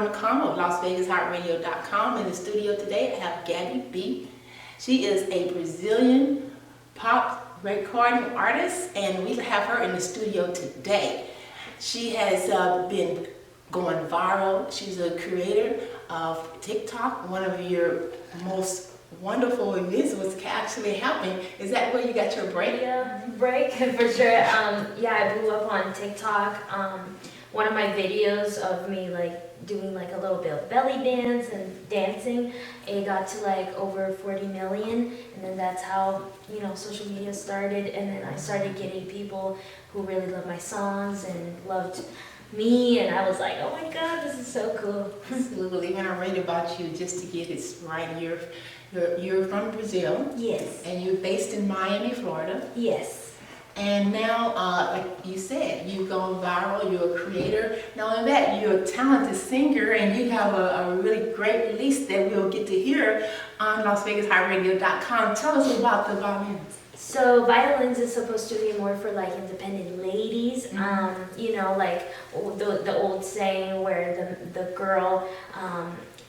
McConnell of LasVegasHeartRadio.com. In the studio today, I have Gabby B. She is a Brazilian pop recording artist, and we have her in the studio today. She has been going viral. She's a creator of TikTok. One of your most wonderful events was actually helping. Is that where you got your break? Yeah, break for sure. Yeah, I blew up on TikTok. One of my videos of me doing a little bit of belly dance and dancing, it got to over 40 million, and then that's how social media started. And then I started getting people who really loved my songs and loved me, and I was like, oh my god, this is so cool. Absolutely. When I read about you, just to get it right, you're from Brazil. Yes. And you're based in Miami, Florida. Yes. And now, like you said, you've gone viral, you're a creator. Not only that, you're a talented singer, and you have a really great release that we'll get to hear on LasVegasHeartRadio.com. Tell us about the Violins. So Violins is supposed to be more for independent ladies. The old saying where the girl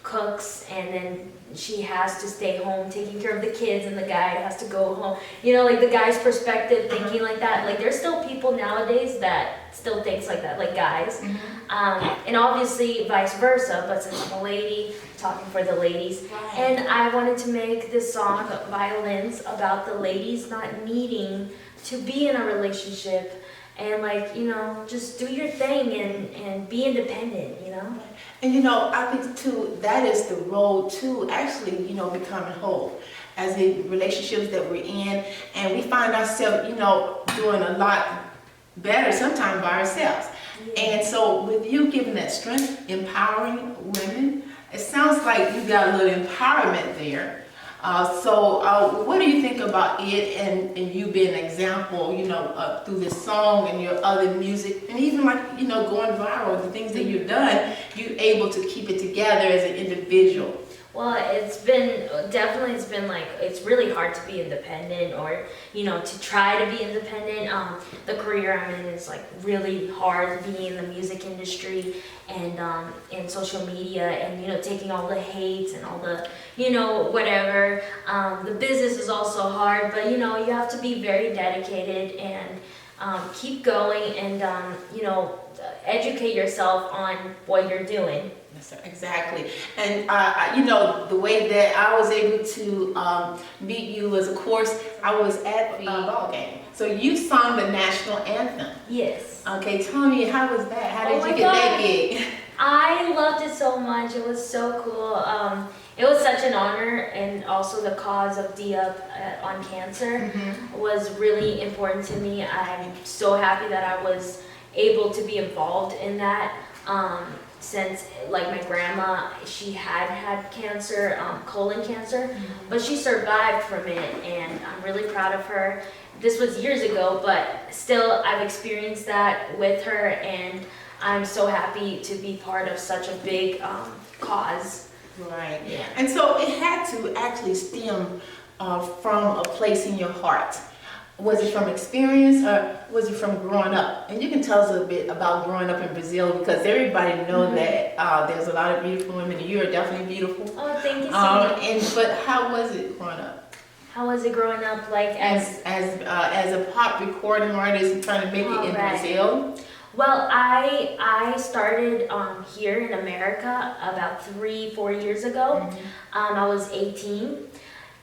cooks and then she has to stay home taking care of the kids and the guy has to go home. The guy's perspective, thinking like that. There's still people nowadays that still thinks like that, guys. And obviously vice versa, but since I'm a lady, talking for the ladies. Right. And I wanted to make this song, Violins, about the ladies not needing to be in a relationship and just do your thing and be independent, And I think too, that is the road to actually, becoming whole as the relationships that we're in, and we find ourselves, doing a lot better sometimes by ourselves. Yeah. And so with you giving that strength, empowering women, it sounds like you got a little empowerment there. So what do you think about it and you being an example, through this song and your other music, and even going viral, the things that you've done, you're able to keep it together as an individual? Well, it's really hard to be independent or, to try to be independent. The career I'm in is really hard, being in the music industry and in social media and, taking all the hate and all the, whatever. The business is also hard, but, you have to be very dedicated and keep going and, educate yourself on what you're doing. Yes, sir, exactly. And the way that I was able to meet you was, of course, I was at the ball game. So you sung the national anthem. Yes. Okay, tell me, how was that? How did you get that gig? I loved it so much. It was so cool. It was such an honor, and also the cause of D-Up on cancer was really important to me. I'm so happy that I was able to be involved in that. Since my grandma, she had cancer, colon cancer, but she survived from it, and I'm really proud of her. This was years ago, but still I've experienced that with her, and I'm so happy to be part of such a big cause. Right. Yeah. And so it had to actually stem from a place in your heart. Was it from experience or was it from growing up? And you can tell us a little bit about growing up in Brazil, because everybody knows that there's a lot of beautiful women, and you are definitely beautiful. Oh, thank you so much. But how was it growing up? How was it growing up As a pop recording artist trying to make it in Brazil? Well, I started here in America about 3-4 years ago. I was 18.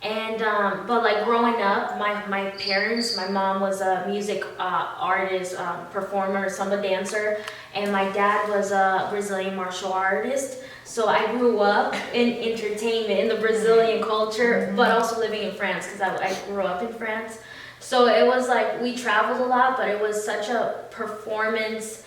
And, but growing up, my parents, my mom was a music artist, performer, samba dancer, and my dad was a Brazilian martial artist. So I grew up in entertainment, in the Brazilian culture, but also living in France, because I grew up in France. So it was we traveled a lot, but it was such a performance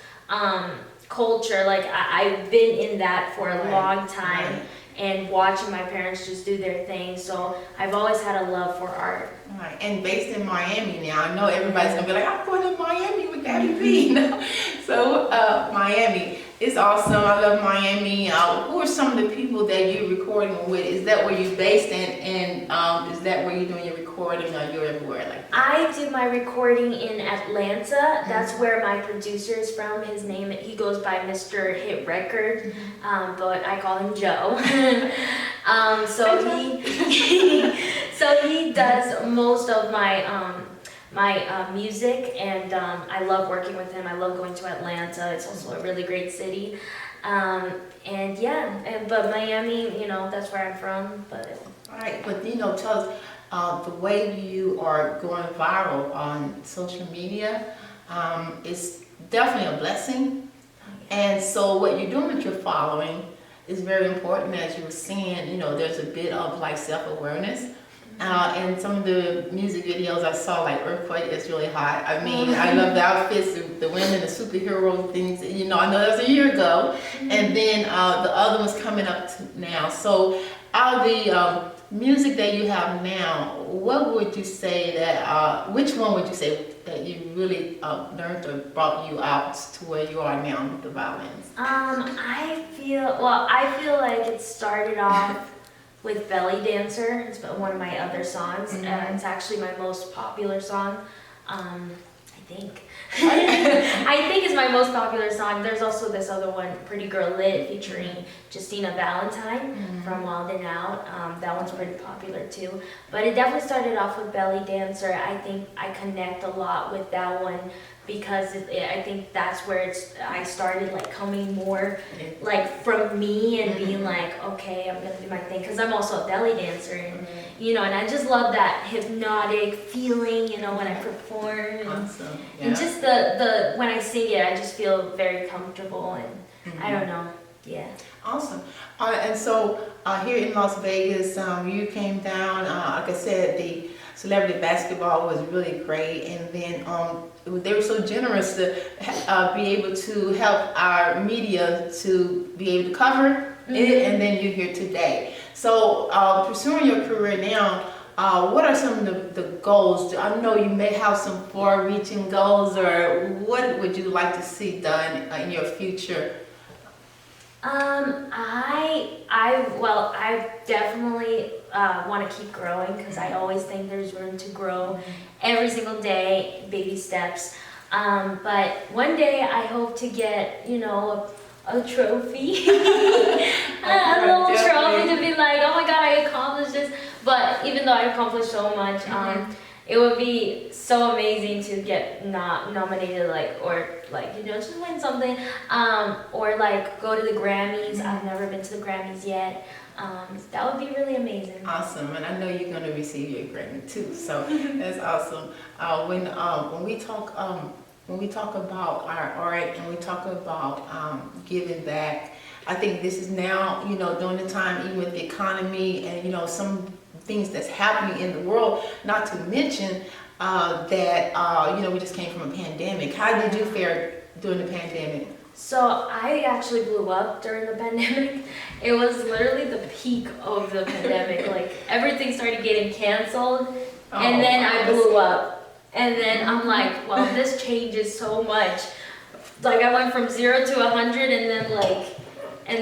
culture. I've been in that for a long time. Right. And watching my parents just do their thing. So I've always had a love for art. Right, and based in Miami now. I know everybody's gonna be like, I'm going to Miami with Gabby B. So Miami is awesome. I love Miami. Who are some of the people that you're recording with? Is that where you're based, and is that where you're doing your recording? recording, or you're everywhere like that? I did my recording in Atlanta. That's where my producer is from. His name, he goes by Mr. Hit Record, but I call him Joe. So he does most of my music, and I love working with him. I love going to Atlanta. It's also a really great city. And yeah, but Miami, you know, that's where I'm from. But All right, but tell us the way you are going viral on social media is definitely a blessing. And so what you're doing with your following is very important. As you were saying, there's a bit of like self-awareness. And some of the music videos I saw, like Earthquake, is really hot. I mean, I love the outfits, the women, the superhero things. I know that was a year ago. And then the other one's coming up now. So out of the music that you have now, what would you say that, which one would you say that you really learned or brought you out to where you are now with the violins? I feel like it started off with Belly Dancer. It's one of my other songs. It's actually my most popular song. I think. I think it's my most popular song. There's also this other one, Pretty Girl Lit, featuring Justina Valentine from Wild 'N Out. That one's pretty popular too. But it definitely started off with Belly Dancer. I think I connect a lot with that one because I think that's where I started like coming more like from me and being like, okay, I'm gonna do my thing, because I'm also a belly dancer, and and I just love that hypnotic feeling, when I perform, and, Awesome. Yeah. and just the when I sing it, I just feel very comfortable, and I don't know, yeah. Awesome. And so here in Las Vegas, you came down, like I said, the celebrity basketball was really great, and then they were so generous to be able to help our media to be able to cover it, and then you're here today. So pursuing your career now, what are some of the goals? I know you may have some far-reaching goals, or what would you like to see done in your future? I definitely want to keep growing, because I always think there's room to grow every single day, baby steps. But one day I hope to get, a trophy, a little trophy to be like, oh my God, I accomplished this. But even though I accomplished so much, it would be so amazing to get nominated, just win something, or like go to the Grammys. I've never been to the Grammys yet. That would be really amazing. Awesome, and I know you're going to receive your Grammy too. So that's awesome. When we talk about our art and we talk about giving back, I think this is now, during the time, even with the economy and some things that's happening in the world, not to mention that we just came from a pandemic. How did you fare during the pandemic? So I actually blew up during the pandemic. It was literally the peak of the pandemic. Like everything started getting canceled, and then I blew up. And then I'm like, well, this changes so much. Like I went from 0 to 100, and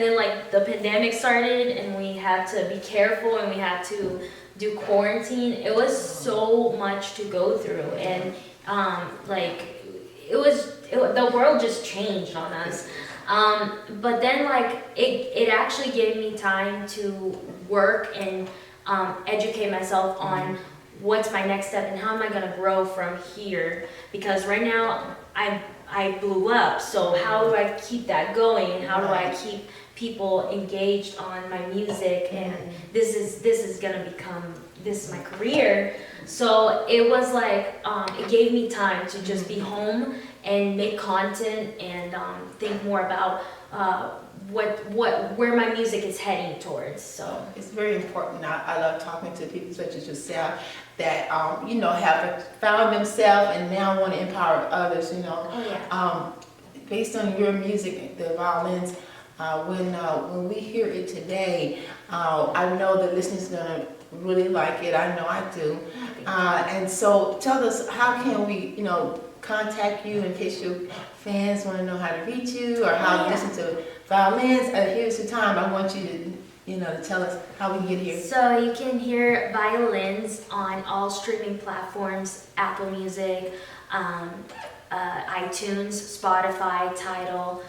then the pandemic started, and we had to be careful, and we had to do quarantine. It was so much to go through, and the world just changed on us. But then it actually gave me time to work and educate myself on what's my next step and how am I going to grow from here, because right now I blew up. So how do I keep that going, and how do I keep people engaged on my music, and this is gonna become my career. So it was like it gave me time to just be home and make content and think more about where my music is heading towards. So it's very important. I love talking to people such as yourself that have found themselves and now want to empower others. Based on your music, the Violins. When we hear it today, I know the listeners are gonna really like it. I know I do. And so tell us, how can we, contact you in case your fans want to know how to reach you or how to listen to Violins? Here's the time. I want you to to tell us how we can get here? So you can hear Violins on all streaming platforms, Apple Music, iTunes, Spotify, Tidal,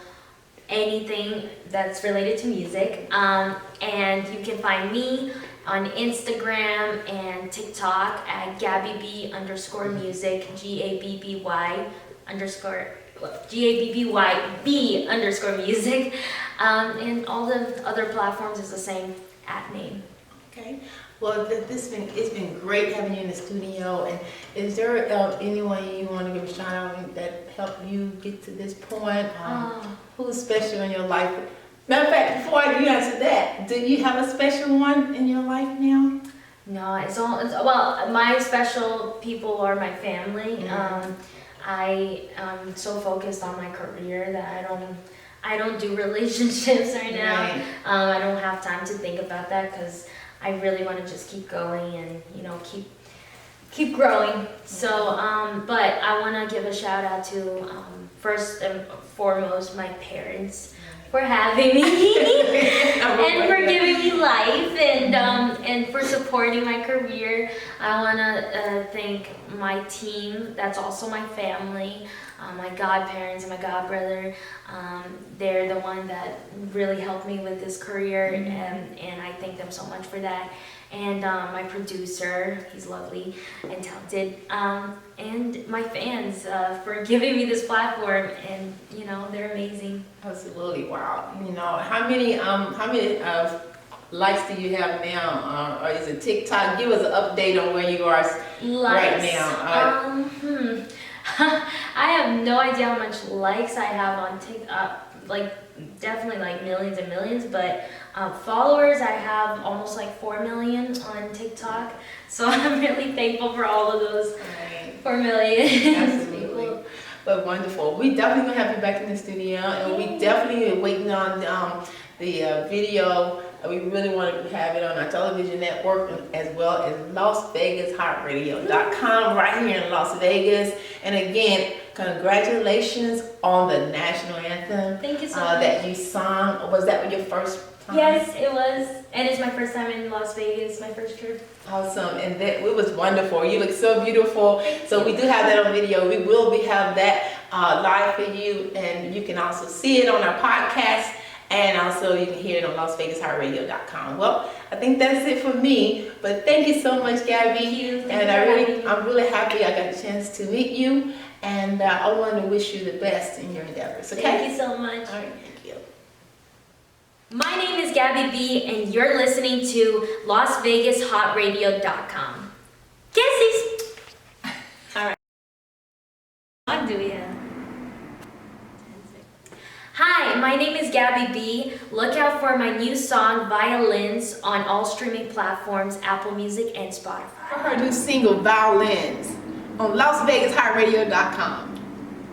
anything that's related to music. And you can find me on Instagram and TikTok at Gabby B _music, GABBYB_music. And all the other platforms is the same name. Okay. Well, it's been great having you in the studio. And is there anyone you want to give a shout out that helped you get to this point? Who's special in your life? Matter of fact, before you answer that, do you have a special one in your life now? No, well, my special people are my family. I am so focused on my career that I don't do relationships right now. Right. I don't have time to think about that because I really want to just keep going and keep growing. So, but I want to give a shout out to first and foremost my parents for having me and for giving me life and for supporting my career. I want to thank my team. That's also my family. My godparents and my godbrother, they're the one that really helped me with this career, and I thank them so much for that. And my producer, he's lovely and talented, and my fans for giving me this platform, and they're amazing. Absolutely, wow. How many likes do you have now? Or is it TikTok? Give us an update on where you are right now. I have no idea how much likes I have on TikTok, definitely millions and millions, but followers I have almost 4 million on TikTok, so I'm really thankful for all of those 4 million. Absolutely. But wonderful. We definitely gonna have you back in the studio, and we definitely are waiting on the video. We really want to have it on our television network as well as LasVegasHotRadio.com right here in Las Vegas. And again, congratulations on the national anthem. Thank you so much. That you sung. Was that your first time? Yes, it was. And it's my first time in Las Vegas, my first trip. Awesome. And it was wonderful. You look so beautiful. So we do have that on video. We will have that live for you, and you can also see it on our podcast. And also you can hear it on LasVegasHotRadio.com. Well, I think that's it for me. But thank you so much, Gabby. Thank you. And I'm really happy I got a chance to meet you. And I want to wish you the best in your endeavors. Okay? Thank you so much. All right, thank you. My name is Gabby B, and you're listening to LasVegasHotRadio.com. Kisses. All right. What do we have? Hi, my name is Gabby B. Look out for my new song, Violins, on all streaming platforms, Apple Music and Spotify. For her new single, Violins, on LasVegasHotRadio.com.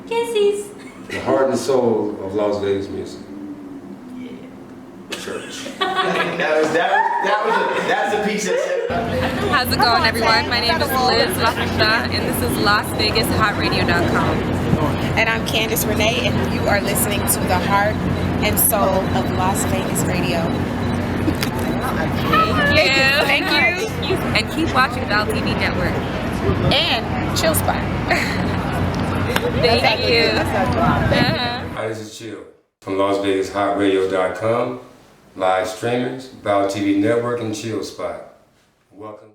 Kisses. The heart and soul of Las Vegas music. Church. That's a piece of it. How's it going, everyone? My name is Liz LaFonda, and this is LasVegasHotRadio.com. And I'm Candice Renee, and you are listening to the heart and soul of Las Vegas Radio. Thank you. And keep watching Val TV Network. And Chill Spot. Thank you. Hi, this is Chill from LasVegasHotRadio.com, live streamers, Val TV Network, and Chill Spot. Welcome.